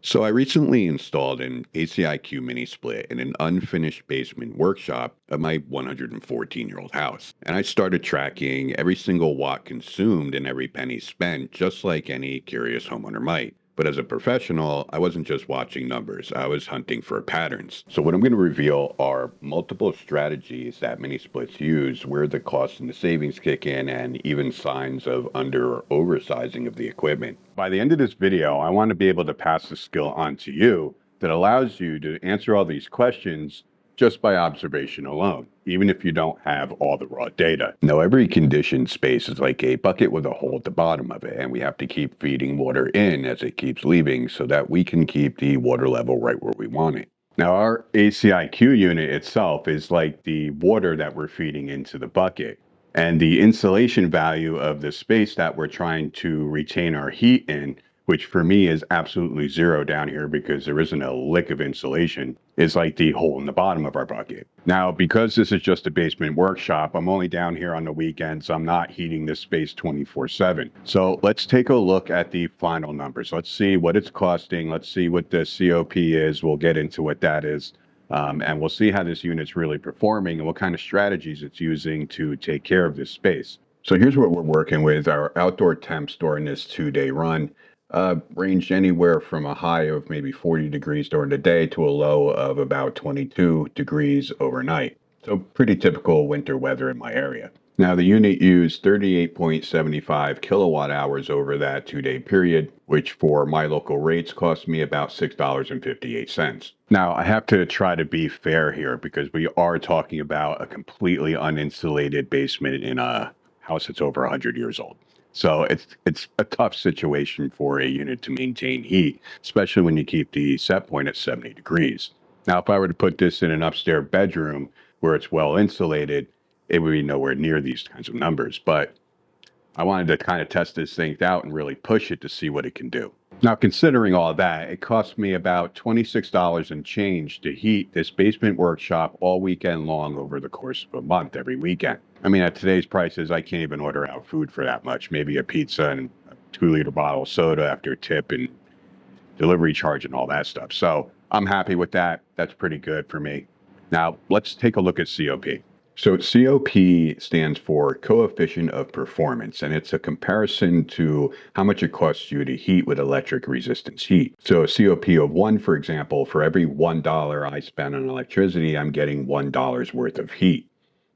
So I recently installed an ACiQ mini split in an unfinished basement workshop of my 114-year-old house. And I started tracking every single watt consumed and every penny spent, just like any curious homeowner might. But as a professional, I wasn't just watching numbers, I was hunting for patterns. So what I'm going to reveal are multiple strategies that mini splits use, where the costs and the savings kick in, and even signs of under or oversizing of the equipment. By the end of this video, I want to be able to pass the skill on to you that allows you to answer all these questions just by observation alone, even if you don't have all the raw data. Now, every conditioned space is like a bucket with a hole at the bottom of it, and we have to keep feeding water in as it keeps leaving so that we can keep the water level right where we want it. Now, our ACiQ unit itself is like the water that we're feeding into the bucket. And the insulation value of the space that we're trying to retain our heat in, which for me is absolutely zero down here because there isn't a lick of insulation, is like the hole in the bottom of our bucket. Now, because this is just a basement workshop, I'm only down here on the weekends. I'm not heating this space 24/7. So let's take a look at the final numbers. Let's see what it's costing. Let's see what the COP is. We'll get into what that is. And we'll see how this unit's really performing and what kind of strategies it's using to take care of this space. So here's what we're working with. Our outdoor temps during this 2-day run ranged anywhere from a high of maybe 40 degrees during the day to a low of about 22 degrees overnight. So pretty typical winter weather in my area. Now, the unit used 38.75 kilowatt hours over that 2-day period, which for my local rates cost me about $6.58. Now, I have to try to be fair here because we are talking about a completely uninsulated basement in a house that's over 100 years old. So it's a tough situation for a unit to maintain heat, especially when you keep the set point at 70 degrees. Now, if I were to put this in an upstairs bedroom where it's well insulated, it would be nowhere near these kinds of numbers. But I wanted to kind of test this thing out and really push it to see what it can do. Now, considering all that, it cost me about $26 and change to heat this basement workshop all weekend long over the course of a month, every weekend. I mean, at today's prices, I can't even order out food for that much. Maybe a pizza and a 2-liter bottle of soda after tip and delivery charge and all that stuff. So I'm happy with that. That's pretty good for me. Now, let's take a look at COP. So COP stands for coefficient of performance, and it's a comparison to how much it costs you to heat with electric resistance heat. So a COP of 1, for example, for every $1 I spend on electricity, I'm getting $1 worth of heat.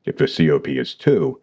If the COP is 2,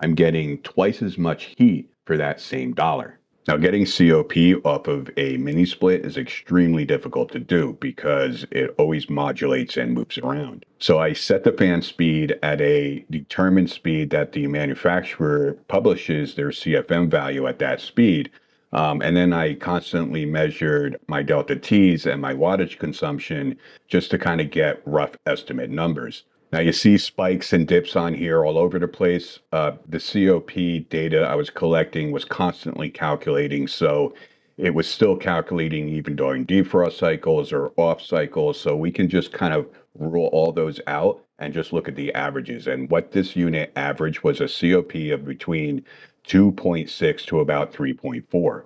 I'm getting twice as much heat for that same dollar. Now, getting COP off of a mini split is extremely difficult to do because it always modulates and moves around. So I set the fan speed at a determined speed that the manufacturer publishes their CFM value at that speed. And then I constantly measured my delta T's and my wattage consumption just to kind of get rough estimate numbers. Now you see spikes and dips on here all over the place. The COP data I was collecting was constantly calculating, so it was still calculating even during defrost cycles or off cycles. So we can just kind of rule all those out and just look at the averages. And what this unit averaged was a COP of between 2.6 to about 3.4.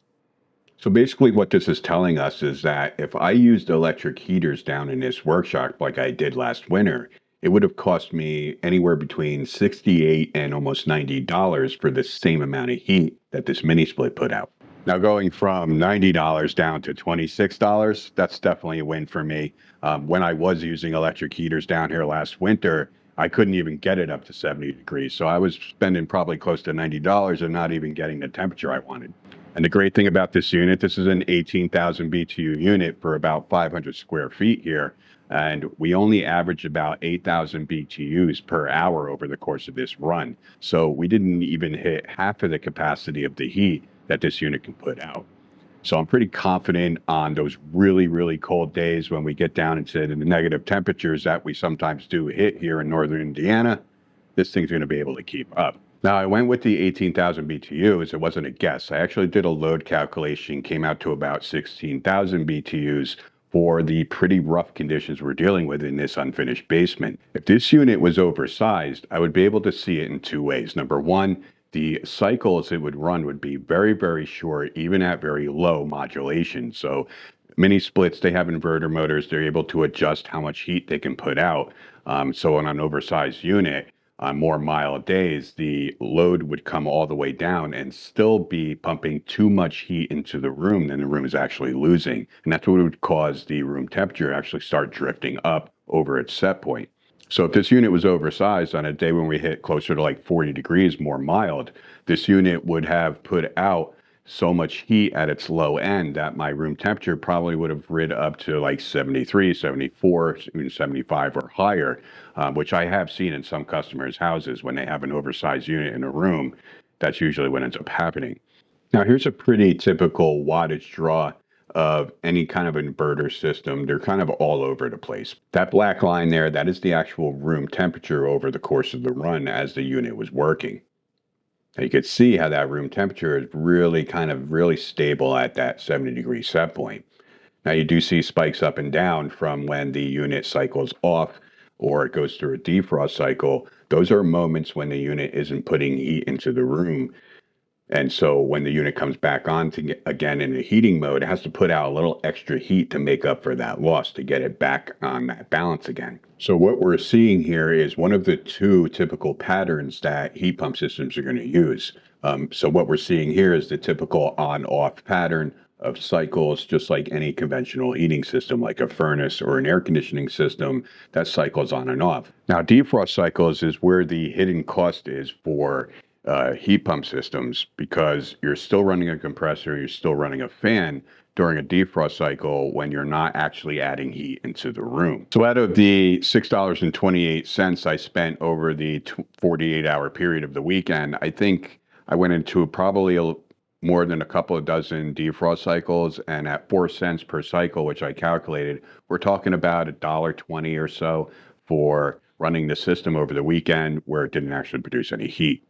So basically what this is telling us is that if I used electric heaters down in this workshop like I did last winter, it would have cost me anywhere between $68 and almost $90 for the same amount of heat that this mini split put out. Now going from $90 down to $26, that's definitely a win for me. When I was using electric heaters down here last winter, I couldn't even get it up to 70 degrees. So I was spending probably close to $90 and not even getting the temperature I wanted. And the great thing about this unit, this is an 18,000 BTU unit for about 500 square feet here. And we only averaged about 8,000 BTUs per hour over the course of this run. So we didn't even hit half of the capacity of the heat that this unit can put out. So I'm pretty confident on those really, really cold days when we get down into the negative temperatures that we sometimes do hit here in northern Indiana, this thing's going to be able to keep up. Now, I went with the 18,000 BTUs. It wasn't a guess. I actually did a load calculation, came out to about 16,000 BTUs for the pretty rough conditions we're dealing with in this unfinished basement. If this unit was oversized, I would be able to see it in two ways. Number one, the cycles it would run would be very, very short, even at very low modulation. So mini splits, they have inverter motors. They're able to adjust how much heat they can put out. So on an oversized unit, on more mild days, the load would come all the way down and still be pumping too much heat into the room than the room is actually losing. And that's what would cause the room temperature to actually start drifting up over its set point. So if this unit was oversized on a day when we hit closer to like 40 degrees, more mild, this unit would have put out so much heat at its low end that my room temperature probably would have rid up to like 73, 74, even 75 or higher, which I have seen in some customers' houses when they have an oversized unit in a room. That's usually what ends up happening. Now, here's a pretty typical wattage draw of any kind of inverter system. They're kind of all over the place. That black line there, that is the actual room temperature over the course of the run as the unit was working. Now you can see how that room temperature is really stable at that 70-degree set point. Now you do see spikes up and down from when the unit cycles off or it goes through a defrost cycle. Those are moments when the unit isn't putting heat into the room. And so when the unit comes back on to get, again in the heating mode, it has to put out a little extra heat to make up for that loss to get it back on that balance again. So what we're seeing here is one of the two typical patterns that heat pump systems are going to use. So what we're seeing here is the typical on-off pattern of cycles, just like any conventional heating system, like a furnace or an air conditioning system that cycles on and off. Now, defrost cycles is where the hidden cost is for heat pump systems, because you're still running a compressor, you're still running a fan during a defrost cycle when you're not actually adding heat into the room. So out of the $6.28 I spent over the 48-hour period of the weekend, I think I went into probably more than a couple of dozen defrost cycles, and at 4 cents per cycle, which I calculated, we're talking about $1.20 or so for running the system over the weekend where it didn't actually produce any heat.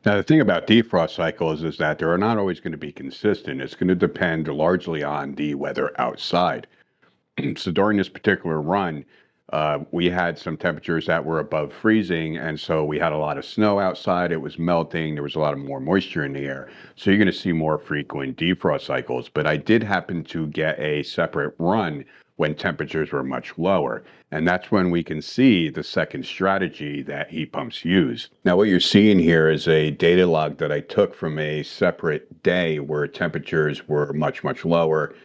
Now, the thing about defrost cycles is that they're not always going to be consistent. It's going to depend largely on the weather outside. So during this particular run, we had some temperatures that were above freezing, and so we had a lot of snow outside. It was melting. There was a lot of more moisture in the air. So you're going to see more frequent defrost cycles. But I did happen to get a separate run when temperatures were much lower. And that's when we can see the second strategy that heat pumps use. Now, what you're seeing here is a data log that I took from a separate day where temperatures were much lower.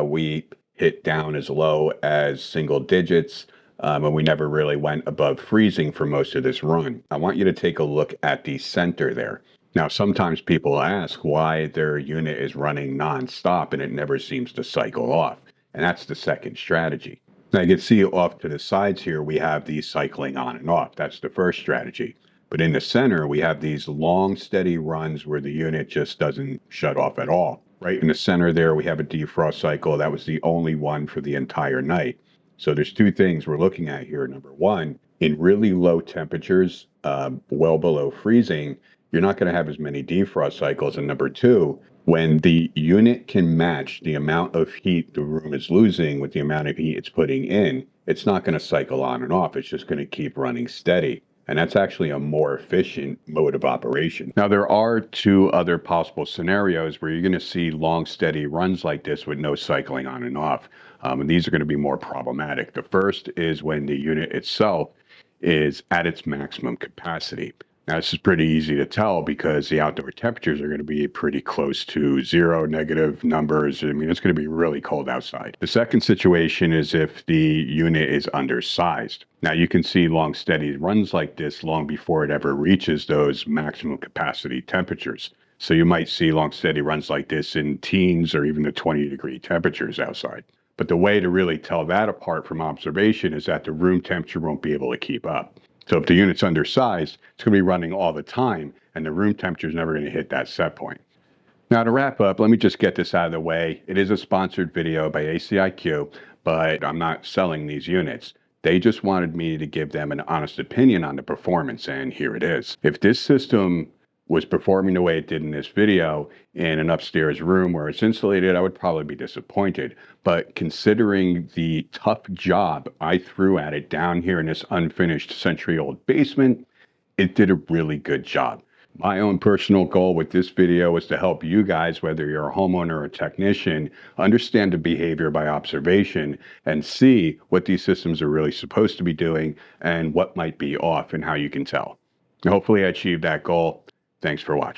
We hit down as low as single digits, and we never really went above freezing for most of this run. I want you to take a look at the center there. Now, sometimes people ask why their unit is running nonstop and it never seems to cycle off. And that's the second strategy. Now you can see off to the sides here, we have these cycling on and off. That's the first strategy. But in the center, we have these long, steady runs where the unit just doesn't shut off at all. Right in the center there, we have a defrost cycle. That was the only one for the entire night. So there's two things we're looking at here. Number one, in really low temperatures, well below freezing, you're not going to have as many defrost cycles. And number two, when the unit can match the amount of heat the room is losing with the amount of heat it's putting in, it's not going to cycle on and off. It's just going to keep running steady. And that's actually a more efficient mode of operation. Now, there are two other possible scenarios where you're going to see long, steady runs like this with no cycling on and off. And these are going to be more problematic. The first is when the unit itself is at its maximum capacity. Now, this is pretty easy to tell because the outdoor temperatures are going to be pretty close to zero, negative numbers. I mean, it's going to be really cold outside. The second situation is if the unit is undersized. Now, you can see long, steady runs like this long before it ever reaches those maximum capacity temperatures. So you might see long, steady runs like this in teens or even the 20-degree temperatures outside. But the way to really tell that apart from observation is that the room temperature won't be able to keep up. So if the unit's undersized, it's going to be running all the time, and the room temperature is never going to hit that set point. Now, to wrap up, let me just get this out of the way. It is a sponsored video by ACiQ, but I'm not selling these units. They just wanted me to give them an honest opinion on the performance, and here it is. If this system was performing the way it did in this video in an upstairs room where it's insulated, I would probably be disappointed. But considering the tough job I threw at it down here in this unfinished century-old basement, it did a really good job. My own personal goal with this video is to help you guys, whether you're a homeowner or a technician, understand the behavior by observation and see what these systems are really supposed to be doing and what might be off and how you can tell. Hopefully I achieved that goal. Thanks for watching.